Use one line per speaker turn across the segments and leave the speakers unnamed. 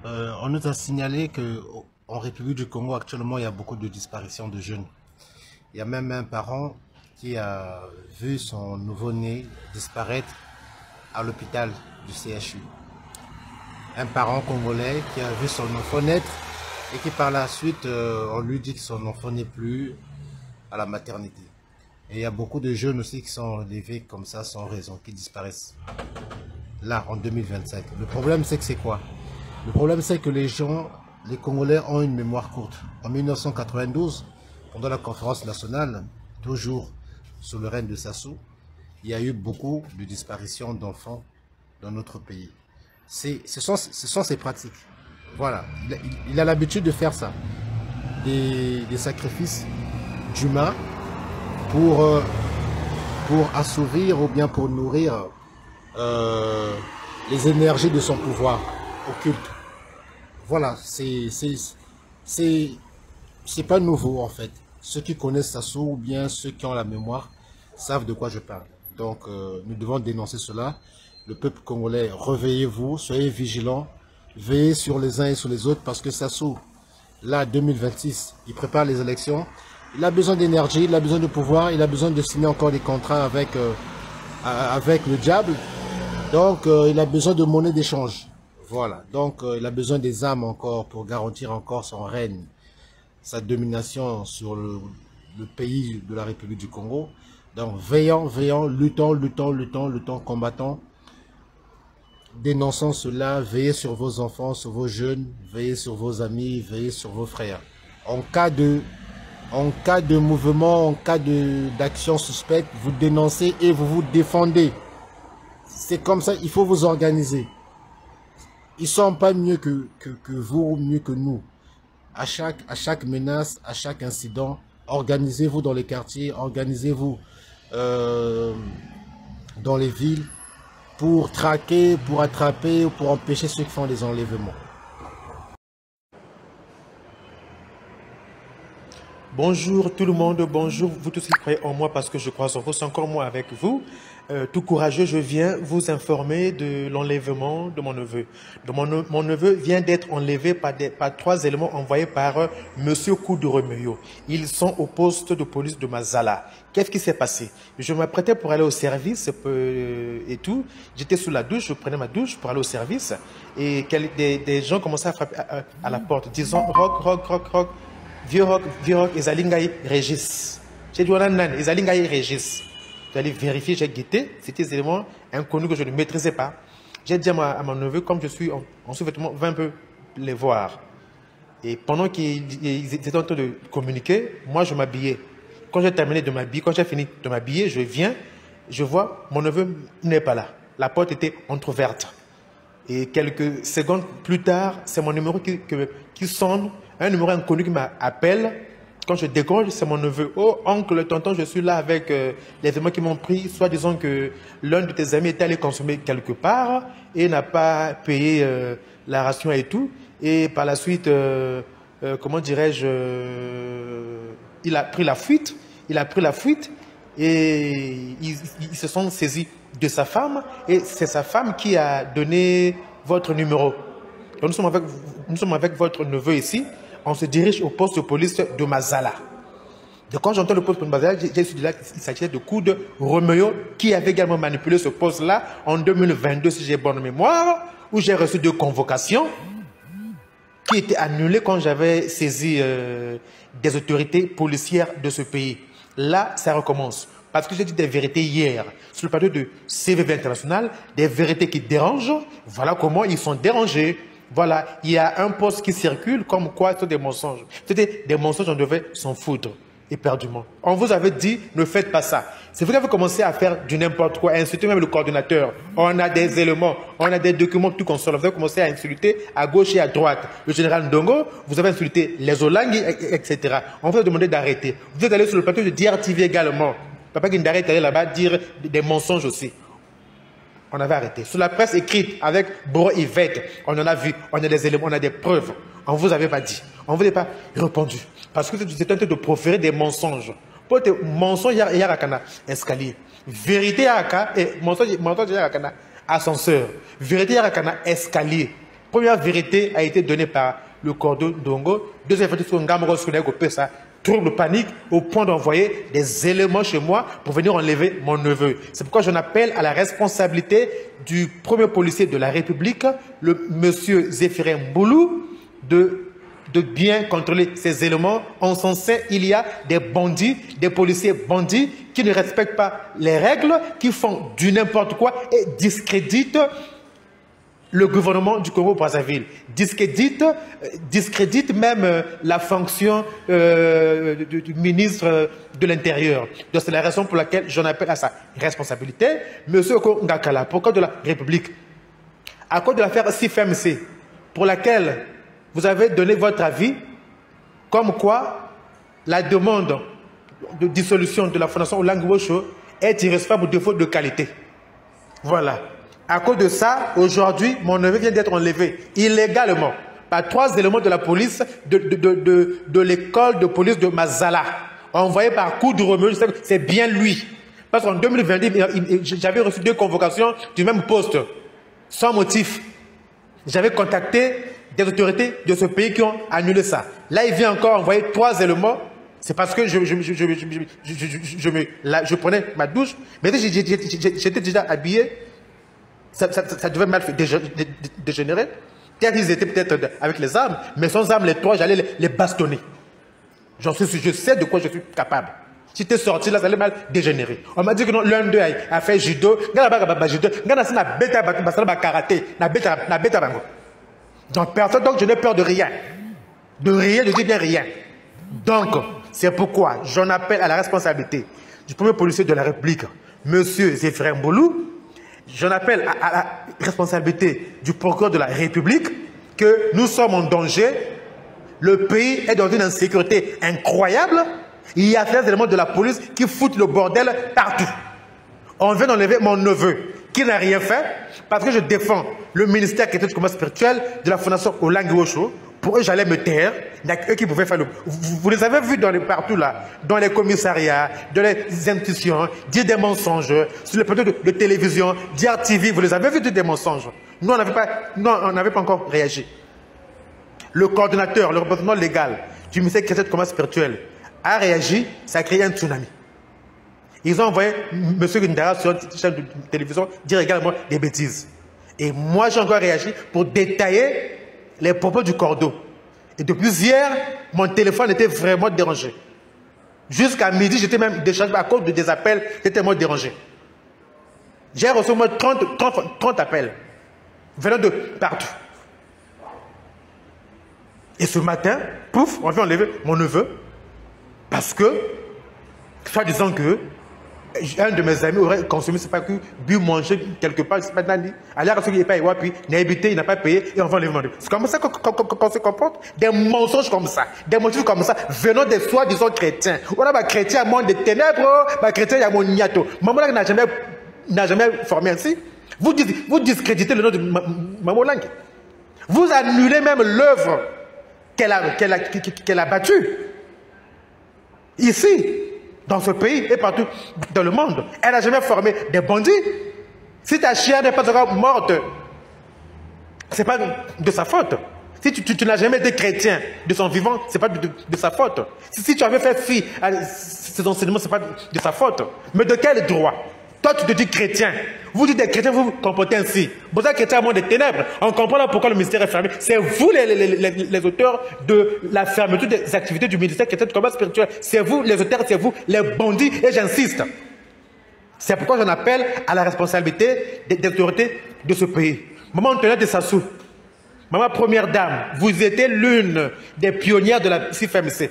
On nous a signalé qu'en République du Congo, actuellement, il y a beaucoup de disparitions de jeunes. Il y a même un parent qui a vu son nouveau-né disparaître à l'hôpital du CHU. Un parent congolais qui a vu son enfant naître et qui par la suite, on lui dit que son enfant n'est plus à la maternité. Et il y a beaucoup de jeunes aussi qui sont relevés comme ça sans raison, qui disparaissent là en 2025. Le problème c'est que c'est quoi? Le problème c'est que les Congolais ont une mémoire courte. En 1992, pendant la conférence nationale, toujours sous le règne de Sassou, il y a eu beaucoup de disparitions d'enfants dans notre pays. Ce sont ces pratiques. Voilà, il a l'habitude de faire ça. Des sacrifices d'humains pour, pour assouvir ou bien pour nourrir les énergies de son pouvoir occulte. Voilà, c'est pas nouveau en fait. Ceux qui connaissent Sassou ou bien ceux qui ont la mémoire savent de quoi je parle. Donc nous devons dénoncer cela. Le peuple congolais, réveillez-vous, soyez vigilants, veillez sur les uns et sur les autres parce que Sassou, là 2026, il prépare les élections. Il a besoin d'énergie, il a besoin de pouvoir, il a besoin de signer encore des contrats avec le diable. Donc il a besoin de monnaie d'échange. Voilà, donc il a besoin des âmes encore pour garantir encore son règne, sa domination sur le pays de la République du Congo. Donc veillons, veillons, luttons, luttons, luttons, luttons, combattons, dénonçons cela, veillez sur vos enfants, sur vos jeunes, veillez sur vos amis, veillez sur vos frères. En cas de mouvement, en cas d'action suspecte, vous dénoncez et vous vous défendez. C'est comme ça, il faut vous organiser. Ils ne sont pas mieux que vous, mieux que nous. À chaque menace, à chaque incident, organisez-vous dans les quartiers, organisez-vous dans les villes pour traquer, pour attraper, pour empêcher ceux qui font des enlèvements.
Bonjour tout le monde, bonjour vous tous qui croyez en moi parce que je crois en vous, c'est encore moi avec vous. Tout courageux, je viens vous informer de l'enlèvement de mon neveu. Mon neveu vient d'être enlevé par 3 éléments envoyés par Monsieur Koudouremeyo. Ils sont au poste de police de Mazala. Qu'est-ce qui s'est passé? Je m'apprêtais pour aller au service et tout. J'étais sous la douche, je prenais ma douche pour aller au service. Et des gens commençaient à frapper à la porte, disant « Rock, rock, rock, rock ». Vieux rock, Ezalingaï Régis. J'ai dit, Ezalingaï Régis. J'allais vérifier, j'ai guetté. C'était des éléments inconnus que je ne maîtrisais pas. J'ai dit à mon neveu, comme je suis en sous-vêtements, va un peu les voir. Et pendant qu'ils étaient en train de communiquer, moi je m'habillais. Quand j'ai terminé de m'habiller, quand j'ai fini de m'habiller, je viens, je vois, mon neveu n'est pas là. La porte était entrouverte. Et quelques secondes plus tard, c'est mon numéro qui sonne. Un numéro inconnu qui m'appelle. Quand je décroche, c'est mon neveu. Oh, oncle, tonton, je suis là avec les éléments qui m'ont pris. Soit disons que l'un de tes amis était allé consommer quelque part et n'a pas payé la ration et tout. Et par la suite, comment dirais-je, il a pris la fuite. Il a pris la fuite et ils se sont saisis de sa femme. Et c'est sa femme qui a donné votre numéro. Donc nous sommes avec votre neveu ici. On se dirige au poste de police de Mazala. Donc quand j'entends le poste de Mazala, j'ai su là qu'il s'agissait de Koudouremeyo qui avait également manipulé ce poste-là en 2022, si j'ai bonne mémoire, où j'ai reçu 2 convocations qui étaient annulées quand j'avais saisi des autorités policières de ce pays. Là, ça recommence. Parce que j'ai dit des vérités hier sur le plateau de CVV International, des vérités qui dérangent. Voilà comment ils sont dérangés. Voilà, il y a un poste qui circule comme quoi c'est des mensonges. C'était des mensonges, on devait s'en foutre éperdument. On vous avait dit, ne faites pas ça. C'est vous qui avez commencé à faire du n'importe quoi, à insulter même le coordinateur. On a des éléments, on a des documents, tout console. Vous avez commencé à insulter à gauche et à droite. Le général Ndongo, vous avez insulté les Olangi, etc. On vous a demandé d'arrêter. Vous êtes allé sur le plateau de DRTV également. Papa Guindare est allé là-bas dire des mensonges aussi. On avait arrêté. Sur la presse écrite, avec Boro Yvette, on en a vu, on a des éléments, on a des preuves. On ne vous avait pas dit. On ne vous a pas répondu. Parce que vous êtes en train de proférer des mensonges. Pour te mensonge, il y a escalier. Vérité, il y a mensonge, il y a ascenseur. Vérité, il y a escalier. Première vérité a été donnée par le cordon Ndongo. Deuxième vérité, c'est que ça trouble panique au point d'envoyer des éléments chez moi pour venir enlever mon neveu. C'est pourquoi j'en appelle à la responsabilité du premier policier de la République, le monsieur Zéphirin Mboulou, de bien contrôler ces éléments. En son sein, il y a des bandits, des policiers bandits qui ne respectent pas les règles, qui font du n'importe quoi et discréditent le gouvernement du Congo-Brazzaville, discrédite même la fonction du ministre de l'Intérieur. Donc c'est la raison pour laquelle j'en appelle à sa responsabilité. Monsieur Ngakala, pour le code de la République, à cause de l'affaire CIFMC, pour laquelle vous avez donné votre avis, comme quoi la demande de dissolution de la Fondation Olanguwosho est irrecevable au défaut de qualité. Voilà. À cause de ça, aujourd'hui, mon neveu vient d'être enlevé illégalement par 3 éléments de la police de l'école de police de Mazala, envoyé par coup de remue. Je sais que c'est bien lui. Parce qu'en 2020, j'avais reçu 2 convocations du même poste, sans motif. J'avais contacté des autorités de ce pays qui ont annulé ça. Là, il vient encore envoyer 3 éléments. C'est parce que je prenais ma douche, mais j'étais déjà habillé. Ça devait mal dégénérer. Peut-être ils étaient peut-être avec les armes, mais sans armes, les 3, j'allais les bastonner. Je sais de quoi je suis capable. Si tu es sorti là, ça allait mal dégénérer. On m'a dit que non, l'un d'eux a fait judo, karaté, donc personne, donc je n'ai peur de rien. De rien, je dis bien rien. Donc, c'est pourquoi j'en appelle à la responsabilité du premier policier de la République, monsieur Zéphirin Mboulou. J'en appelle à la responsabilité du procureur de la République que nous sommes en danger. Le pays est dans une insécurité incroyable. Il y a des éléments de la police qui foutent le bordel partout. On vient d'enlever mon neveu qui n'a rien fait parce que je défends le ministère qui était du commerce spirituel de la Fondation Olanguwosho. Pour eux, j'allais me taire. Il n'y a qu'eux qui pouvaient faire le... Vous les avez vus partout là, dans les commissariats, dans les institutions, dire des mensonges, sur les plateaux de télévision, dire TV, vous les avez vus dire des mensonges. Nous, on n'avait pas encore réagi. Le coordonnateur, le représentant légal du ministère qui était du commerce spirituel a réagi, ça a créé un tsunami. Ils ont envoyé M. Gindara sur une chaîne de télévision dire également des bêtises. Et moi, j'ai encore réagi pour détailler les propos du cordeau. Et depuis hier, mon téléphone était vraiment dérangé. Jusqu'à midi, j'étais même déchargé à cause de des appels, j'étais tellement dérangé. J'ai reçu au moins 30 appels venant de partout. Et ce matin, pouf, on vient enlever mon neveu parce que, soit disant que un de mes amis aurait consommé, c'est pas que, bu, manger quelque part, je sais pas, aller à ce qu'il n'est pas et puis il n'a habité, il n'a pas payé, et on va enlever mon neveu. C'est comme ça qu'on se comporte. Des mensonges comme ça, des motifs comme ça, venant des soi-disant chrétiens. On a un chrétien à monde de ténèbres, un chrétien à mon niato. Maman n'a jamais formé ainsi. Vous discréditez le nom de Maman Lang. Vous annulez même l'œuvre qu'elle a battue. Ici, dans ce pays et partout dans le monde. Elle n'a jamais formé des bandits. Si ta chienne n'est pas encore morte, ce n'est pas de sa faute. Si tu n'as jamais été chrétien de son vivant, ce n'est pas de sa faute. Si tu avais fait fi à ces enseignements, ce n'est pas de sa faute. Mais de quel droit? Toi, tu te dis chrétien. Vous dites des chrétiens, vous vous comportez ainsi. Vous êtes chrétien à monde des ténèbres. On comprend là pourquoi le ministère est fermé. C'est vous les auteurs de la fermeture des activités du ministère qui était du combat spirituel. C'est vous les auteurs, c'est vous les bandits. Et j'insiste. C'est pourquoi j'en appelle à la responsabilité des autorités de ce pays. Maman Antoinette de Sassou, maman première dame, vous étiez l'une des pionnières de la CIFMC.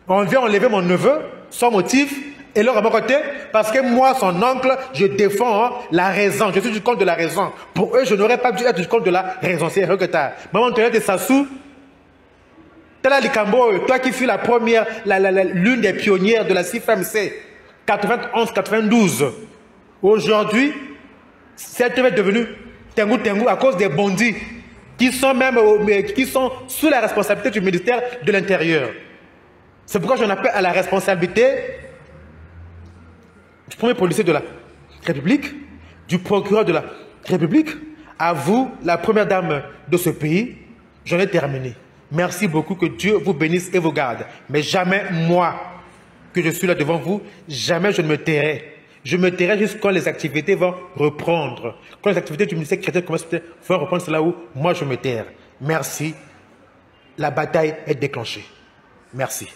On vient enlever mon neveu sans motif et leur à mon côté parce que moi, son oncle, je défends la raison. Je suis du compte de la raison. Pour eux, je n'aurais pas dû être du compte de la raison. C'est heureux que tu as. Maman Antoinette de Sassou, Tala Likambo, toi qui fus la première, l'une des pionnières de la CIFMC, 91-92. Aujourd'hui, cette est devenue Tengu à cause des bandits qui sont sous la responsabilité du ministère de l'Intérieur. C'est pourquoi j'en appelle à la responsabilité du premier policier de la République, du procureur de la République, à vous, la première dame de ce pays, j'en ai terminé. Merci beaucoup, que Dieu vous bénisse et vous garde. Mais jamais moi, que je suis là devant vous, jamais je ne me tairai. Je me tairai juste quand les activités vont reprendre. Quand les activités du ministère chrétien vont reprendre, c'est là où moi je me taire. Merci. La bataille est déclenchée. Merci.